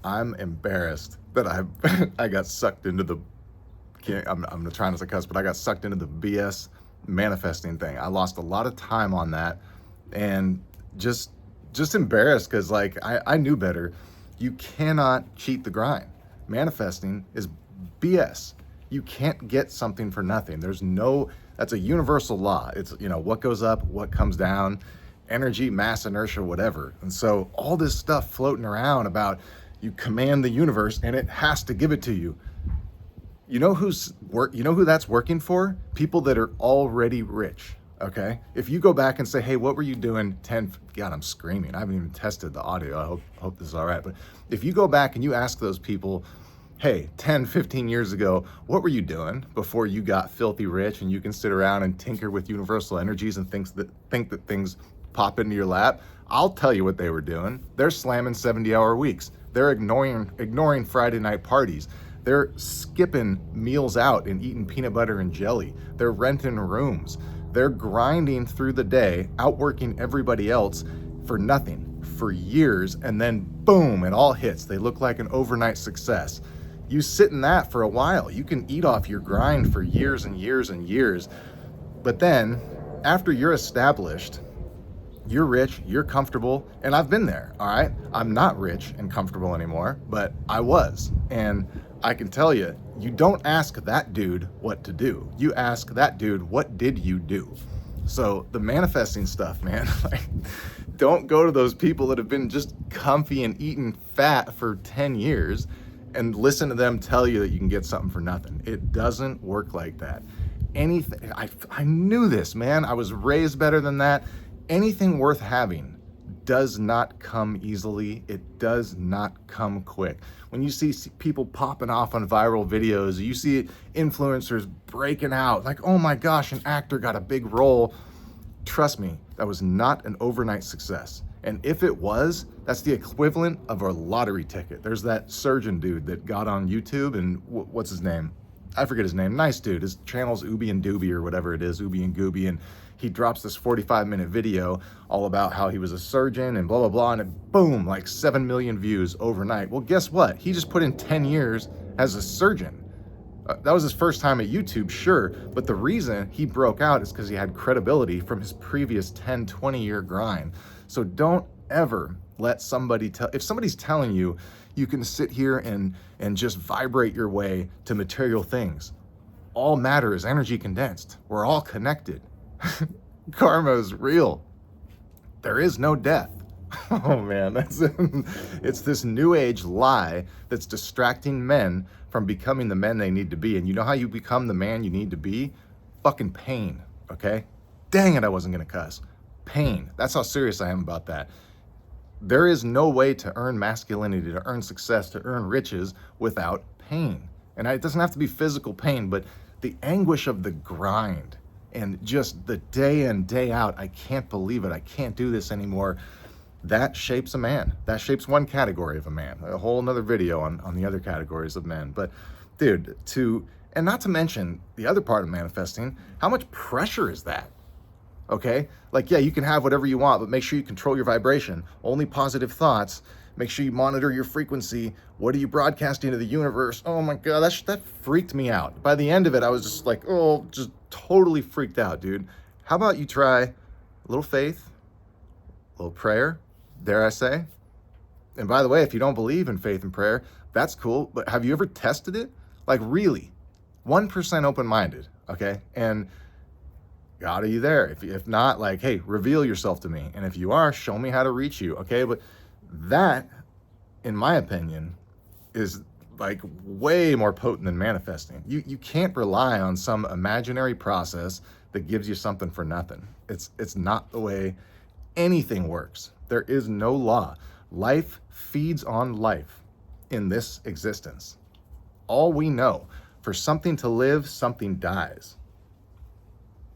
I'm embarrassed that I got sucked into the, I'm trying not to cuss, but I got sucked into the BS manifesting thing. I lost a lot of time on that, and just just embarrassed because like I knew better. You cannot cheat the grind. Manifesting is BS. You can't get something for nothing. There's no, that's a universal law. It's, what goes up, what comes down, energy, mass, inertia, whatever. And so all this stuff floating around about you command the universe and it has to give it to you. You know who that's working for? People that are already rich. Okay? If you go back and say, "Hey, what were you doing 10 God, I'm screaming. I haven't even tested the audio. I hope this is all right. But if you go back and you ask those people, "Hey, 10, 15 years ago, what were you doing before you got filthy rich and you can sit around and tinker with universal energies and think that things pop into your lap?" I'll tell you what they were doing. They're slamming 70-hour weeks. They're ignoring Friday night parties. They're skipping meals out and eating peanut butter and jelly. They're renting rooms. They're grinding through the day, outworking everybody else for nothing, for years, and then boom, it all hits. They look like an overnight success. You sit in that for a while. You can eat off your grind for years and years and years. But then, after you're established, you're rich, you're comfortable, and I've been there, all right? I'm not rich and comfortable anymore, but I was. And I can tell you, you don't ask that dude what to do. You ask that dude, what did you do? So the manifesting stuff, man, like, don't go to those people that have been just comfy and eating fat for 10 years and listen to them tell you that you can get something for nothing. It doesn't work like that. Anything, I knew this, man. I was raised better than that. Anything worth having does not come easily. It does not come quick. When you see people popping off on viral videos, you see influencers breaking out, like, oh my gosh, an actor got a big role. Trust me, that was not an overnight success. And if it was, that's the equivalent of a lottery ticket. There's that surgeon dude that got on YouTube, and what's his name? I forget his name. Nice dude. His channel's Ooby and Dooby or whatever it is, Ooby and Gooby, and he drops this 45-minute video all about how he was a surgeon and blah, blah, blah, and it, boom, like 7 million views overnight. Well, guess what? He just put in 10 years as a surgeon. That was his first time at YouTube, sure, but the reason he broke out is because he had credibility from his previous 10, 20-year grind. So don't ever let somebody if somebody's telling you you can sit here and just vibrate your way to material things. All matter is energy condensed. We're all connected. Karma is real. There is no death. Oh man, it's this new age lie that's distracting men from becoming the men they need to be. And you know how you become the man you need to be? Fucking pain, okay? Dang it, I wasn't gonna cuss. Pain. That's how serious I am about that. There is no way to earn masculinity, to earn success, to earn riches without pain. And it doesn't have to be physical pain, but the anguish of the grind and just the day in, day out, I can't believe it, I can't do this anymore. That shapes a man. That shapes one category of a man. A whole nother video on the other categories of men. But dude, and not to mention the other part of manifesting, how much pressure is that? Okay? Like, yeah, you can have whatever you want, but make sure you control your vibration. Only positive thoughts. Make sure you monitor your frequency. What are you broadcasting to the universe? Oh my God, that freaked me out. By the end of it, I was just like, oh, just totally freaked out, dude. How about you try a little faith, a little prayer, dare I say? And by the way, if you don't believe in faith and prayer, that's cool, but have you ever tested it? Like, really? 1% open-minded, okay? And God, are you there? If not, like, hey, reveal yourself to me. And if you are, show me how to reach you, okay? But that, in my opinion, is like way more potent than manifesting. You can't rely on some imaginary process that gives you something for nothing. It's not the way anything works. There is no law. Life feeds on life in this existence. All we know, for something to live, something dies.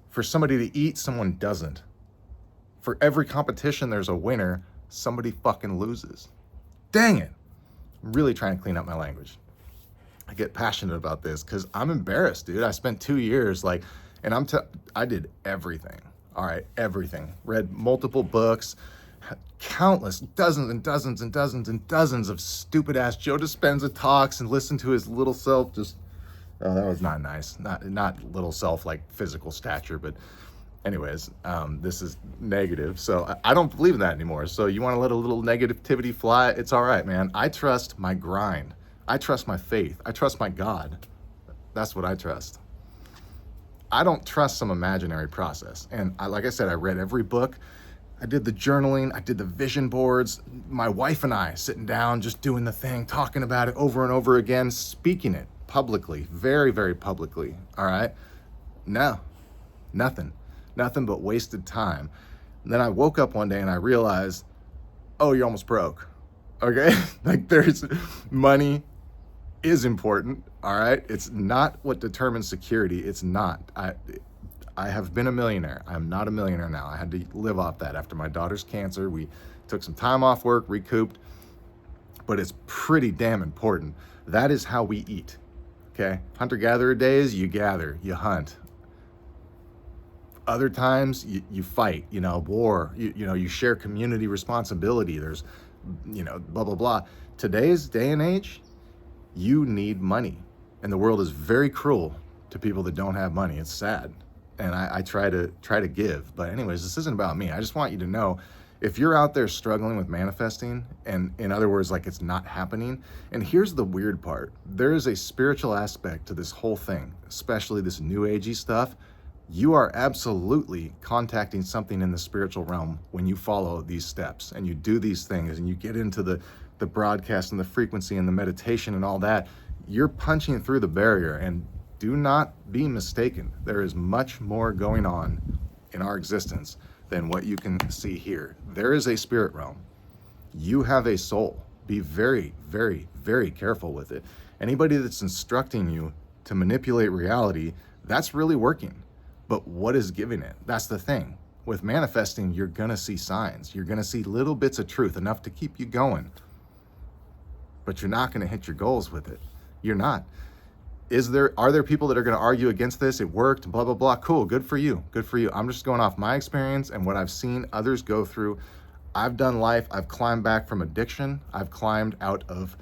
For somebody to eat, someone doesn't. For every competition, there's a winner. Somebody fucking loses. Dang it. I'm really trying to clean up my language. I get passionate about this because I'm embarrassed, dude. I spent 2 years and I did everything. All right, everything. Read multiple books, countless, dozens and dozens and dozens and dozens of stupid ass Joe Dispenza talks and listen to his little self just, oh, that was not nice. Not little self like physical stature, but anyways, this is negative. So I don't believe in that anymore. So you want to let a little negativity fly? It's all right, man. I trust my grind. I trust my faith. I trust my God. That's what I trust. I don't trust some imaginary process. And like I said, I read every book. I did the journaling. I did the vision boards. My wife and I sitting down, just doing the thing, talking about it over and over again, speaking it publicly, very, very publicly. All right. No, nothing but wasted time. And then I woke up one day and I realized, oh, you're almost broke. Okay. Like there's money is important. All right. It's not what determines security. It's not. I have been a millionaire. I'm not a millionaire now. I had to live off that after my daughter's cancer. We took some time off work, recouped, but it's pretty damn important. That is how we eat. Okay. Hunter-gatherer days, you gather, you hunt. Other times you fight, war, you share community responsibility. There's, blah, blah, blah. Today's day and age, you need money. And the world is very cruel to people that don't have money. It's sad. And I try to give. But anyways, this isn't about me. I just want you to know, if you're out there struggling with manifesting, and in other words, like it's not happening, and here's the weird part, there is a spiritual aspect to this whole thing, especially this new agey stuff. You are absolutely contacting something in the spiritual realm when you follow these steps and you do these things and you get into the broadcast and the frequency and the meditation and all that. You're punching through the barrier, and do not be mistaken. There is much more going on in our existence than what you can see here. There is a spirit realm. You have a soul. Be very, very, very careful with it. Anybody that's instructing you to manipulate reality, that's really working. But what is giving it? That's the thing. With manifesting, you're gonna see signs. You're gonna see little bits of truth, enough to keep you going. But you're not gonna hit your goals with it. You're not. Are there people that are going to argue against this? It worked, blah, blah, blah. Cool. Good for you. Good for you. I'm just going off my experience and what I've seen others go through. I've done life. I've climbed back from addiction. I've climbed out of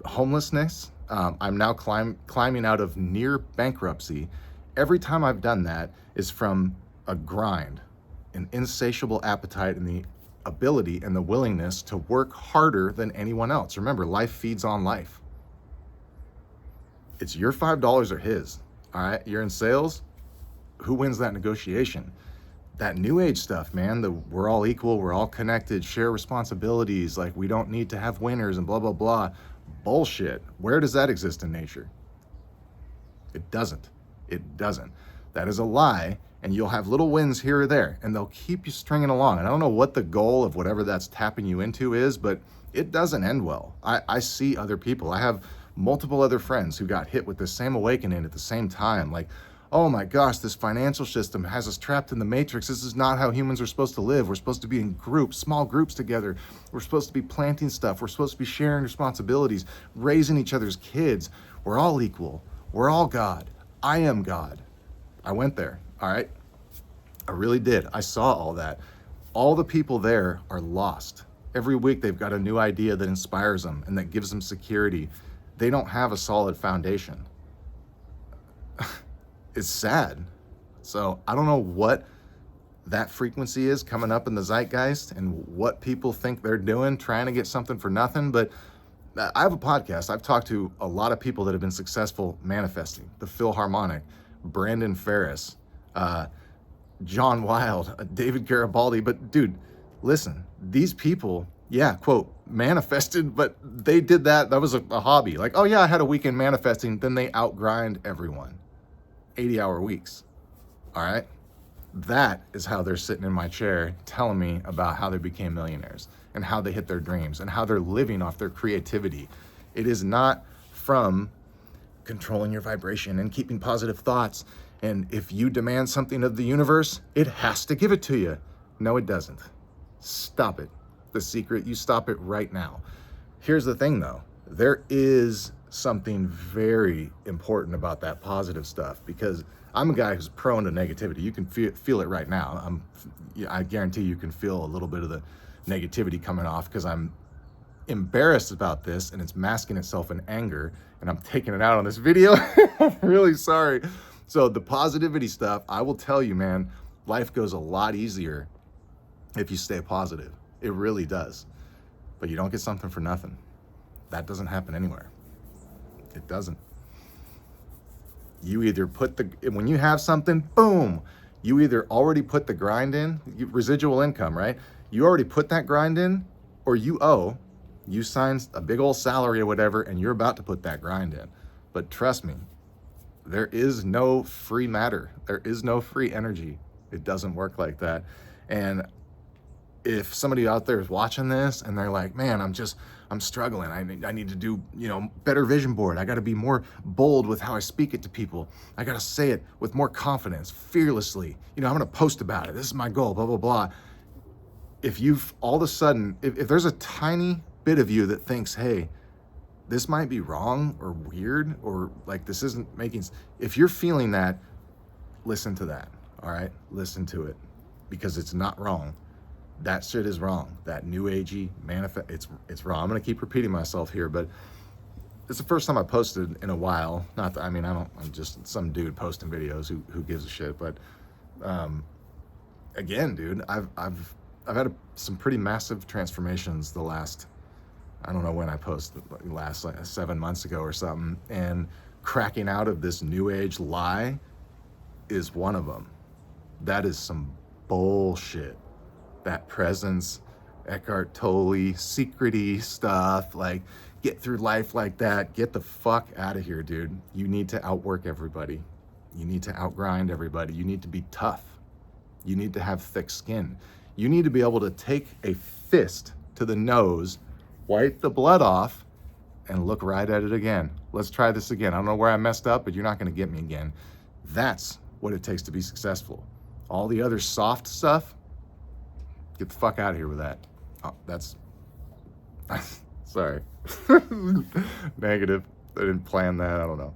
homelessness. I'm now climbing out of near bankruptcy. Every time I've done that is from a grind, an insatiable appetite, and the ability and the willingness to work harder than anyone else. Remember, life feeds on life. It's your $5 or his, all right? You're in sales, who wins that negotiation? That new age stuff, man, we're all equal, we're all connected, share responsibilities, like we don't need to have winners and blah, blah, blah. Bullshit. Where does that exist in nature? It doesn't. It doesn't. That is a lie, and you'll have little wins here or there, and they'll keep you stringing along. And I don't know what the goal of whatever that's tapping you into is, but it doesn't end well. I see other people. I have multiple other friends who got hit with the same awakening at the same time. Like, oh my gosh, this financial system has us trapped in the matrix. This is not how humans are supposed to live. We're supposed to be in groups, small groups together. We're supposed to be planting stuff. We're supposed to be sharing responsibilities, raising each other's kids. We're all equal. We're all God. I am God. I went there, all right? I really did. I saw all that. All the people there are lost. Every week they've got a new idea that inspires them and that gives them security. They don't have a solid foundation. It's sad. So I don't know what that frequency is coming up in the zeitgeist and what people think they're doing, trying to get something for nothing. But I have a podcast. I've talked to a lot of people that have been successful manifesting. The Philharmonic, Brandon Ferris, John Wilde, David Garibaldi. But dude, listen, these people, yeah, quote, manifested, but they did that. That was a hobby. Like, oh yeah, I had a weekend manifesting. Then they outgrind everyone. 80-hour weeks. All right. That is how they're sitting in my chair telling me about how they became millionaires and how they hit their dreams and how they're living off their creativity. It is not from controlling your vibration and keeping positive thoughts. And if you demand something of the universe, it has to give it to you. No, it doesn't. Stop it. The secret, you stop it right now. Here's the thing though, there is something very important about that positive stuff, because I'm a guy who's prone to negativity. You can feel it right now. I guarantee you can feel a little bit of the negativity coming off because I'm embarrassed about this and it's masking itself in anger and I'm taking it out on this video. I'm really sorry. So the positivity stuff, I will tell you, man, life goes a lot easier if you stay positive. It really does. But you don't get something for nothing. That doesn't happen anywhere. It doesn't. You either when you have something, boom, you either already put the grind in, residual income, right? You already put that grind in, or you signed a big old salary or whatever, and you're about to put that grind in. But trust me, there is no free matter. There is no free energy. It doesn't work like that. And if somebody out there is watching this and they're like, man, I'm struggling. I need to do, better vision board. I got to be more bold with how I speak it to people. I got to say it with more confidence, fearlessly. I'm going to post about it. This is my goal, blah, blah, blah. If you've all of a sudden, if there's a tiny bit of you that thinks, hey, this might be wrong or weird, or like this isn't making, if you're feeling that, listen to that. All right. Listen to it, because it's not wrong. That shit is wrong. That new agey manifest, it's wrong. I'm gonna keep repeating myself here, but it's the first time I posted in a while. Not that, I'm just some dude posting videos who gives a shit. But again, dude, I've had some pretty massive transformations the last, I don't know when I posted, last like 7 months ago or something. And cracking out of this new age lie is one of them. That is some bullshit. That presence, Eckhart Tolle, secret-y stuff, like get through life like that. Get the fuck out of here, dude. You need to outwork everybody. You need to outgrind everybody. You need to be tough. You need to have thick skin. You need to be able to take a fist to the nose, wipe the blood off, and look right at it again. Let's try this again. I don't know where I messed up, but you're not going to get me again. That's what it takes to be successful. All the other soft stuff, get the fuck out of here with that. Oh, that's sorry. Negative. I didn't plan that. I don't know.